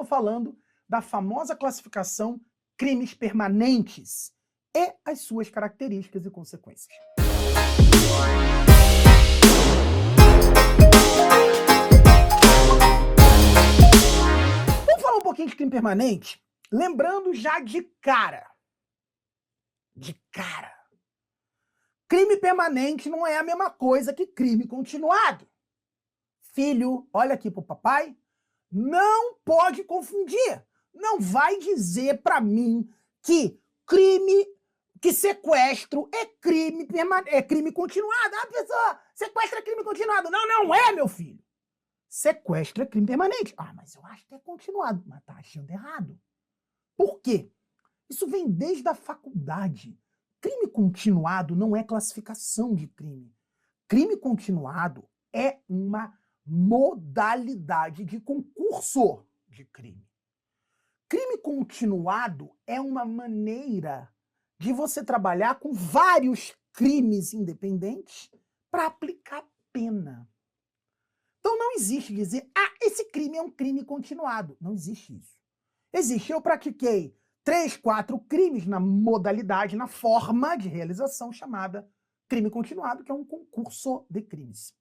falando da famosa classificação crimes permanentes e as suas características e consequências. Vamos falar um pouquinho de crime permanente? Lembrando já de cara. Crime permanente não é a mesma coisa que crime continuado. Filho, olha aqui pro papai, não pode confundir. Não vai dizer para mim que sequestro é crime continuado. A pessoa sequestra é crime continuado. Não, não é, meu filho. Sequestro é crime permanente. Ah, mas eu acho que é continuado. Mas tá achando errado. Por quê? Isso vem desde a faculdade. Crime continuado não é classificação de crime. Crime continuado é uma modalidade de concurso de crime. Crime continuado é uma maneira de você trabalhar com vários crimes independentes para aplicar pena. Então não existe dizer, esse crime é um crime continuado. Não existe isso. Existe, eu pratiquei 3, 4 crimes na modalidade, na forma de realização chamada crime continuado, que é um concurso de crimes.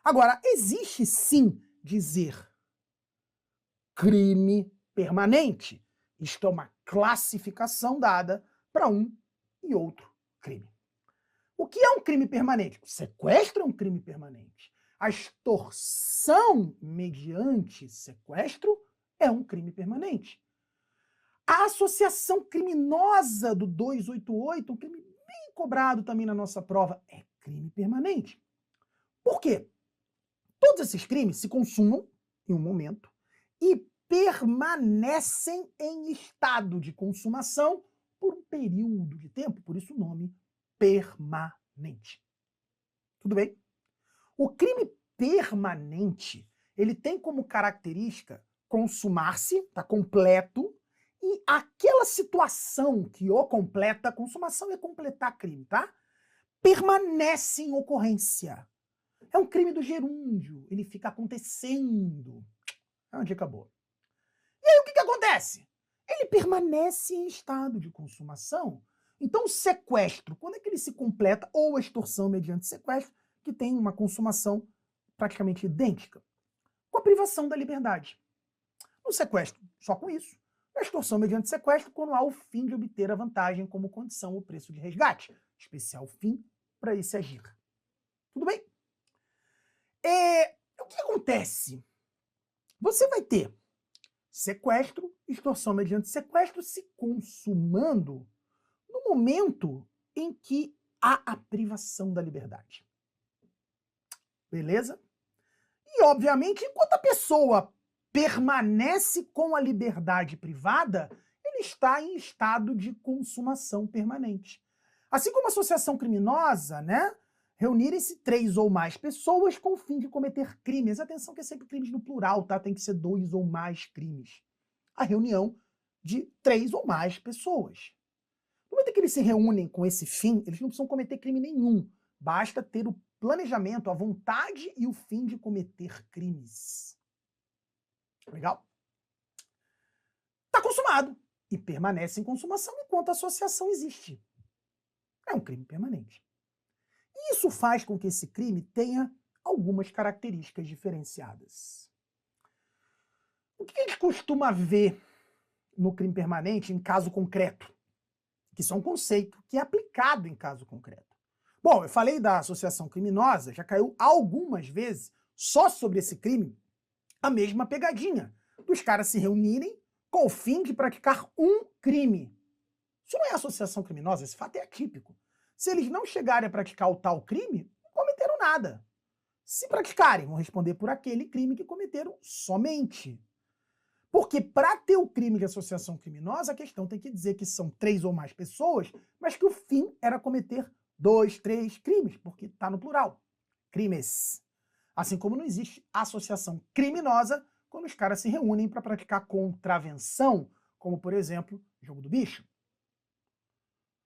Agora, existe sim dizer crime permanente. Isto é uma classificação dada para um e outro crime. O que é um crime permanente? O sequestro é um crime permanente. A extorsão mediante sequestro é um crime permanente. A associação criminosa do 288, um crime bem cobrado também na nossa prova, é crime permanente. Por quê? Todos esses crimes se consumam em um momento e permanecem em estado de consumação por um período de tempo, por isso o nome permanente. Tudo bem? O crime permanente, ele tem como característica consumar-se, está completo, e aquela situação que o completa, a consumação é completar crime, tá? Permanece em ocorrência. É um crime do gerúndio, ele fica acontecendo. É uma dica boa. E aí o que acontece? Ele permanece em estado de consumação. Então o sequestro, quando é que ele se completa, ou a extorsão mediante sequestro, que tem uma consumação praticamente idêntica, com a privação da liberdade. No sequestro, só com isso. A extorsão mediante sequestro, quando há o fim de obter a vantagem como condição ou preço de resgate. Especial fim para esse agir. Tudo bem? O que acontece? Você vai ter sequestro, extorsão mediante sequestro se consumando no momento em que há a privação da liberdade. Beleza? E, obviamente, enquanto a pessoa permanece com a liberdade privada, ele está em estado de consumação permanente. Assim como a associação criminosa, né? Reunirem-se 3 ou mais pessoas com o fim de cometer crimes. Atenção que é sempre crimes no plural, tá? Tem que ser 2 ou mais crimes. A reunião de 3 ou mais pessoas. No momento que eles se reúnem com esse fim, eles não precisam cometer crime nenhum. Basta ter o planejamento, a vontade e o fim de cometer crimes. Legal? Está consumado e permanece em consumação enquanto a associação existe. É um crime permanente. Isso faz com que esse crime tenha algumas características diferenciadas. O que a gente costuma ver no crime permanente em caso concreto? Que isso é um conceito que é aplicado em caso concreto. Bom, eu falei da associação criminosa, já caiu algumas vezes só sobre esse crime a mesma pegadinha dos caras se reunirem com o fim de praticar um crime. Isso não é associação criminosa, esse fato é atípico. Se eles não chegarem a praticar o tal crime, não cometeram nada. Se praticarem, vão responder por aquele crime que cometeram somente. Porque para ter o crime de associação criminosa, a questão tem que dizer que são 3 ou mais pessoas, mas que o fim era cometer 2, 3 crimes, porque está no plural. Crimes. Assim como não existe associação criminosa quando os caras se reúnem para praticar contravenção, como, por exemplo, jogo do bicho.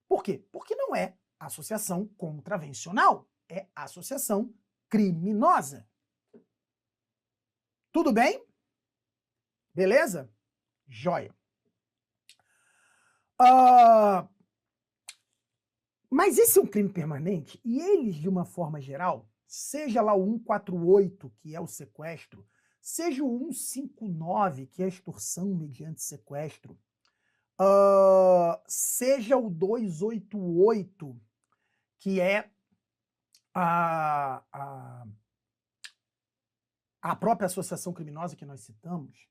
Por quê? Porque não é associação contravencional, é associação criminosa. Tudo bem? Beleza? Joia. Mas esse é um crime permanente e eles, de uma forma geral, seja lá o 148, que é o sequestro, seja o 159, que é a extorsão mediante sequestro, seja o 288, que é a própria associação criminosa que nós citamos,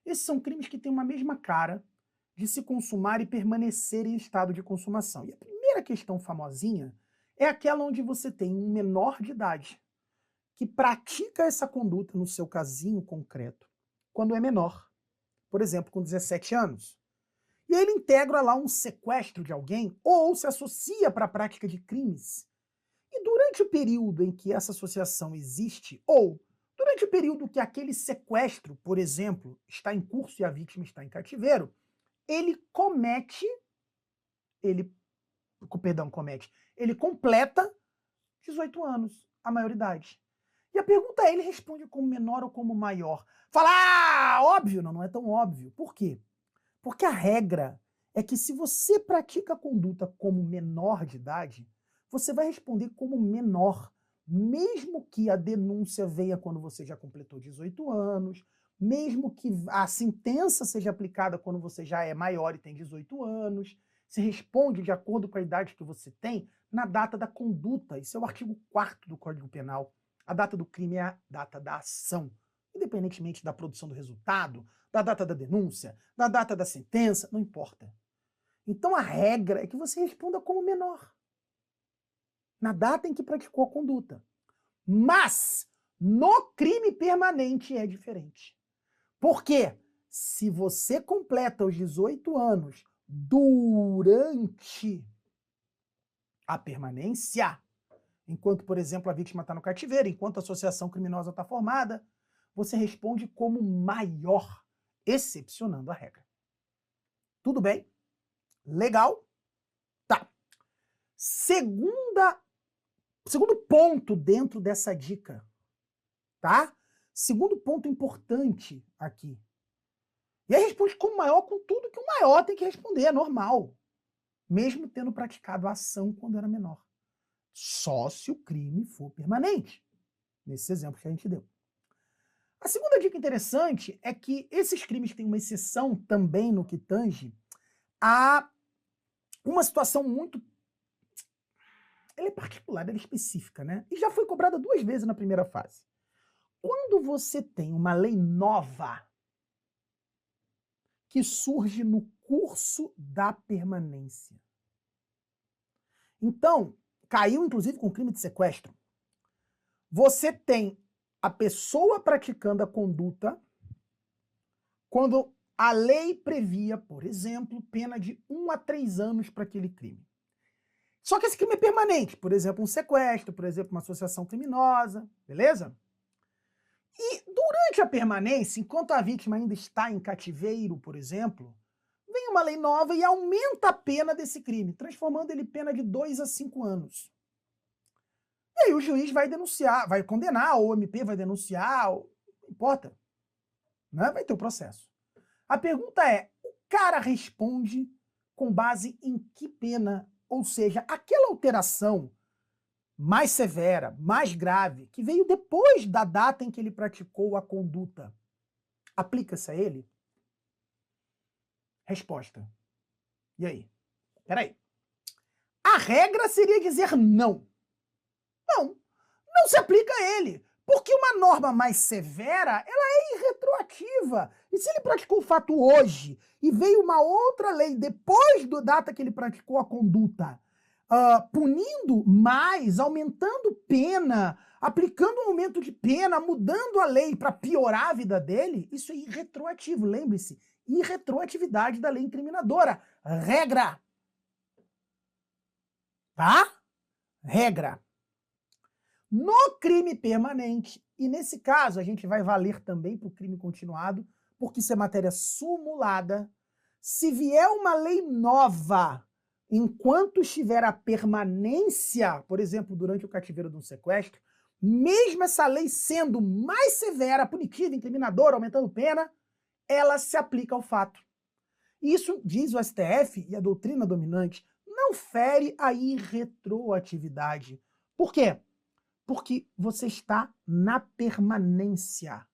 esses são crimes que têm uma mesma cara de se consumar e permanecer em estado de consumação. E a primeira questão famosinha é aquela onde você tem um menor de idade que pratica essa conduta no seu casinho concreto quando é menor, por exemplo, com 17 anos. E ele integra lá um sequestro de alguém ou se associa para a prática de crimes. E durante o período em que essa associação existe, ou durante o período que aquele sequestro, por exemplo, está em curso e a vítima está em cativeiro, ele completa 18 anos, a maioridade. E a pergunta é, ele responde como menor ou como maior? Fala, óbvio, não é tão óbvio. Por quê? Porque a regra é que se você pratica a conduta como menor de idade, você vai responder como menor, mesmo que a denúncia venha quando você já completou 18 anos, mesmo que a sentença seja aplicada quando você já é maior e tem 18 anos, se responde de acordo com a idade que você tem na data da conduta. Isso é o artigo 4º do Código Penal. A data do crime é a data da ação, independentemente da produção do resultado, da data da denúncia, da data da sentença, não importa. Então a regra é que você responda como menor, na data em que praticou a conduta. Mas no crime permanente é diferente. Por quê? Se você completa os 18 anos durante a permanência, enquanto, por exemplo, a vítima está no cativeiro, enquanto a associação criminosa está formada, você responde como maior, excepcionando a regra. Tudo bem? Legal? Tá. Segundo ponto dentro dessa dica, tá? Segundo ponto importante aqui. E aí responde como maior com tudo que o maior tem que responder, é normal. Mesmo tendo praticado a ação quando era menor. Só se o crime for permanente. Nesse exemplo que a gente deu. A segunda dica interessante é que esses crimes têm uma exceção também no que tange a uma situação muito... Ela é particular, ela é específica, né? E já foi cobrada 2 vezes na primeira fase. Quando você tem uma lei nova que surge no curso da permanência. Então, caiu inclusive com crime de sequestro. Você tem a pessoa praticando a conduta quando a lei previa, por exemplo, pena de 1 a 3 anos para aquele crime. Só que esse crime é permanente, por exemplo, um sequestro, por exemplo, uma associação criminosa, beleza? E durante a permanência, enquanto a vítima ainda está em cativeiro, por exemplo, vem uma lei nova e aumenta a pena desse crime, transformando ele em pena de 2 a 5 anos. E aí o juiz vai denunciar, vai condenar, ou o MP vai denunciar, não importa. Né? Vai ter o processo. A pergunta é, o cara responde com base em que pena? Ou seja, aquela alteração mais severa, mais grave, que veio depois da data em que ele praticou a conduta, aplica-se a ele? Resposta. E aí? Peraí. A regra seria dizer não. Não se aplica a ele. Porque uma norma mais severa, ela é irretroativa. E se ele praticou o fato hoje e veio uma outra lei depois da data que ele praticou a conduta, punindo mais, aumentando pena, aplicando um aumento de pena, mudando a lei para piorar a vida dele, isso é irretroativo. Lembre-se, irretroatividade da lei incriminadora. Regra. Tá? Regra. No crime permanente, e nesse caso a gente vai valer também para o crime continuado, porque isso é matéria sumulada, se vier uma lei nova, enquanto estiver a permanência, por exemplo, durante o cativeiro de um sequestro, mesmo essa lei sendo mais severa, punitiva, incriminadora, aumentando pena, ela se aplica ao fato. Isso, diz o STF e a doutrina dominante, não fere a irretroatividade. Por quê? Porque você está na permanência.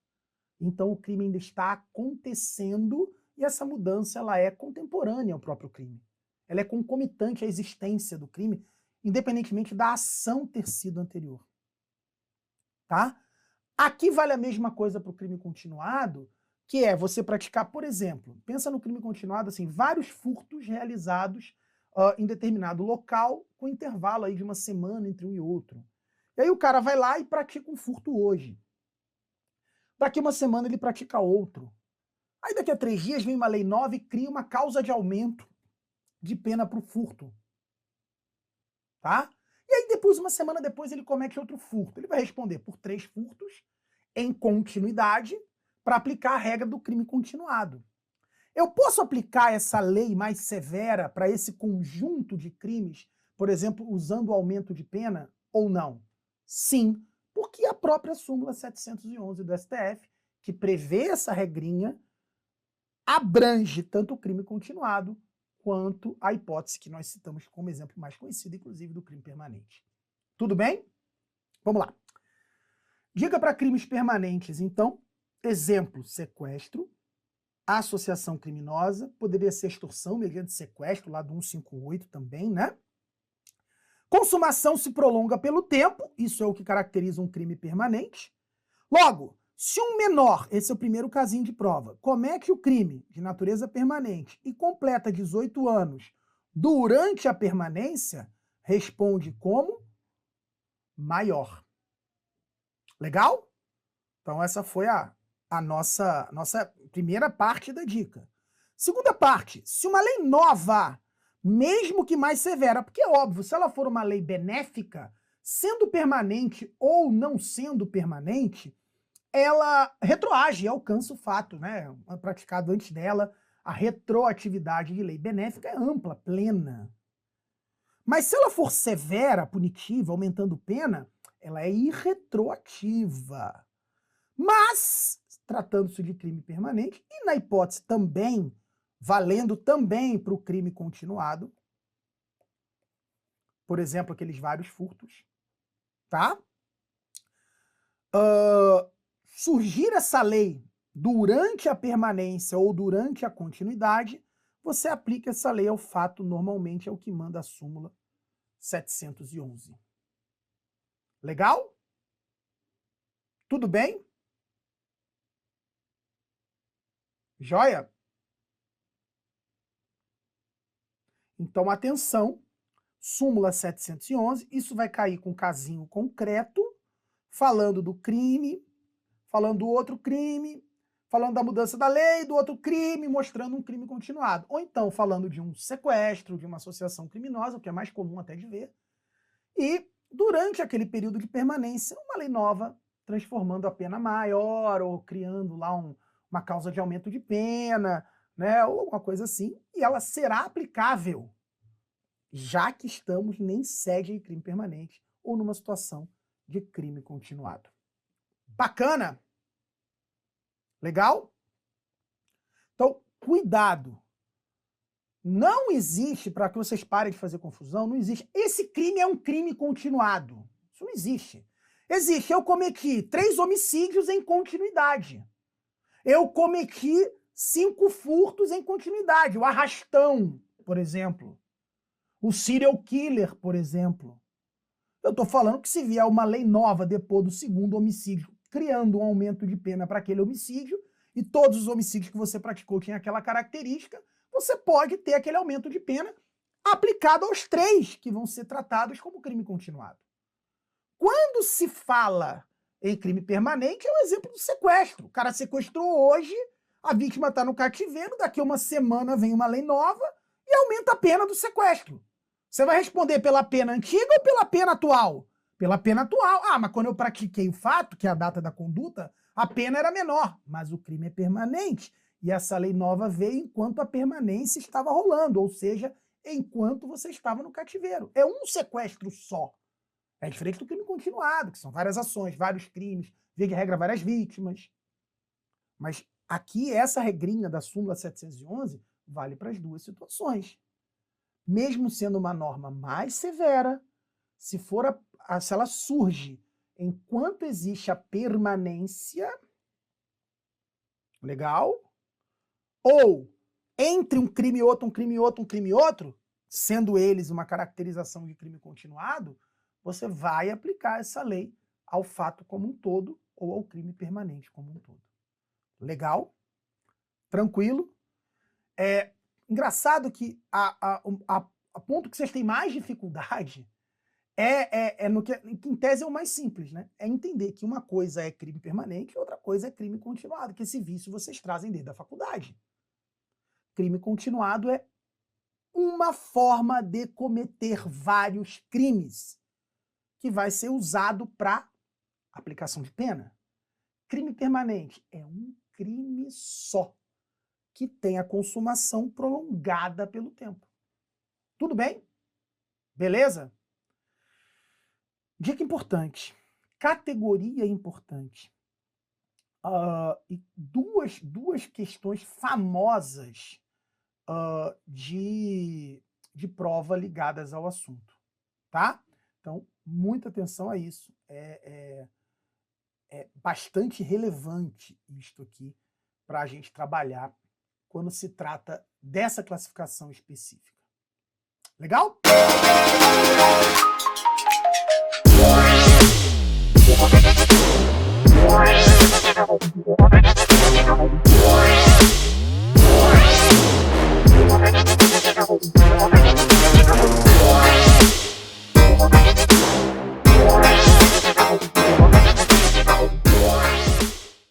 Então o crime ainda está acontecendo e essa mudança ela é contemporânea ao próprio crime. Ela é concomitante à existência do crime, independentemente da ação ter sido anterior. Tá? Aqui vale a mesma coisa para o crime continuado, que é você praticar, por exemplo, pensa no crime continuado, assim, vários furtos realizados em determinado local, com intervalo aí de uma semana entre um e outro. E aí o cara vai lá e pratica um furto hoje. Daqui uma semana ele pratica outro. Aí daqui a 3 dias vem uma lei nova e cria uma causa de aumento de pena para o furto. Tá? E aí depois, uma semana depois, ele comete outro furto. Ele vai responder por 3 furtos em continuidade para aplicar a regra do crime continuado. Eu posso aplicar essa lei mais severa para esse conjunto de crimes, por exemplo, usando o aumento de pena ou não? Sim, porque a própria súmula 711 do STF, que prevê essa regrinha, abrange tanto o crime continuado quanto a hipótese que nós citamos como exemplo mais conhecido, inclusive, do crime permanente. Tudo bem? Vamos lá. Dica para crimes permanentes, então. Exemplo, sequestro, associação criminosa, poderia ser extorsão mediante sequestro, lá do 158 também, né? Consumação se prolonga pelo tempo, isso é o que caracteriza um crime permanente. Logo, se um menor, esse é o primeiro casinho de prova, comete o crime de natureza permanente e completa 18 anos durante a permanência, responde como maior. Legal? Então essa foi a nossa primeira parte da dica. Segunda parte, se uma lei nova, mesmo que mais severa, porque é óbvio, se ela for uma lei benéfica, sendo permanente ou não sendo permanente, ela retroage e alcança o fato, né? Praticado antes dela, a retroatividade de lei benéfica é ampla, plena. Mas se ela for severa, punitiva, aumentando pena, ela é irretroativa. Mas, tratando-se de crime permanente, e na hipótese também, valendo também para o crime continuado, por exemplo, aqueles vários furtos, tá? Surgir essa lei durante a permanência ou durante a continuidade, você aplica essa lei ao fato, normalmente é o que manda a súmula 711. Legal? Tudo bem? Joia? Então, atenção, súmula 711, isso vai cair com casinho concreto, falando do crime, falando do outro crime, falando da mudança da lei, do outro crime, mostrando um crime continuado. Ou então falando de um sequestro, de uma associação criminosa, o que é mais comum até de ver, e durante aquele período de permanência, uma lei nova, transformando a pena maior, ou criando lá uma causa de aumento de pena, né, ou alguma coisa assim, e ela será aplicável, já que estamos em sede de crime permanente ou numa situação de crime continuado. Bacana? Legal? Então, cuidado. Não existe, para que vocês parem de fazer confusão, não existe. Esse crime é um crime continuado. Isso não existe. Existe, eu cometi 3 homicídios em continuidade. Eu cometi 5 furtos em continuidade. O arrastão, por exemplo. O serial killer, por exemplo. Eu estou falando que se vier uma lei nova depois do 2º homicídio, criando um aumento de pena para aquele homicídio, e todos os homicídios que você praticou tinham aquela característica, você pode ter aquele aumento de pena aplicado aos 3 que vão ser tratados como crime continuado. Quando se fala em crime permanente, é o exemplo do sequestro. O cara sequestrou hoje, a vítima está no cativeiro, daqui a uma semana vem uma lei nova e aumenta a pena do sequestro. Você vai responder pela pena antiga ou pela pena atual? Pela pena atual. Ah, mas quando eu pratiquei o fato, que é a data da conduta, a pena era menor, mas o crime é permanente. E essa lei nova veio enquanto a permanência estava rolando, ou seja, enquanto você estava no cativeiro. É um sequestro só. É diferente do crime continuado, que são várias ações, vários crimes, via de regra, várias vítimas. Mas Aqui, essa regrinha da súmula 711 vale para as duas situações. Mesmo sendo uma norma mais severa, se ela surge enquanto existe a permanência, legal, ou entre um crime e outro, um crime e outro, um crime e outro, sendo eles uma caracterização de crime continuado, você vai aplicar essa lei ao fato como um todo ou ao crime permanente como um todo. Legal? Tranquilo? Engraçado que a ponto que vocês têm mais dificuldade no que, em tese, é o mais simples, né? É entender que uma coisa é crime permanente e outra coisa é crime continuado, que esse vício vocês trazem desde a faculdade. Crime continuado é uma forma de cometer vários crimes que vai ser usado para aplicação de pena. Crime permanente é um crime só, que tem a consumação prolongada pelo tempo. Tudo bem? Beleza? Dica importante. Categoria importante. E duas questões famosas de prova ligadas ao assunto, tá? Então, muita atenção a isso. É bastante relevante isto aqui para a gente trabalhar quando se trata dessa classificação específica. Legal?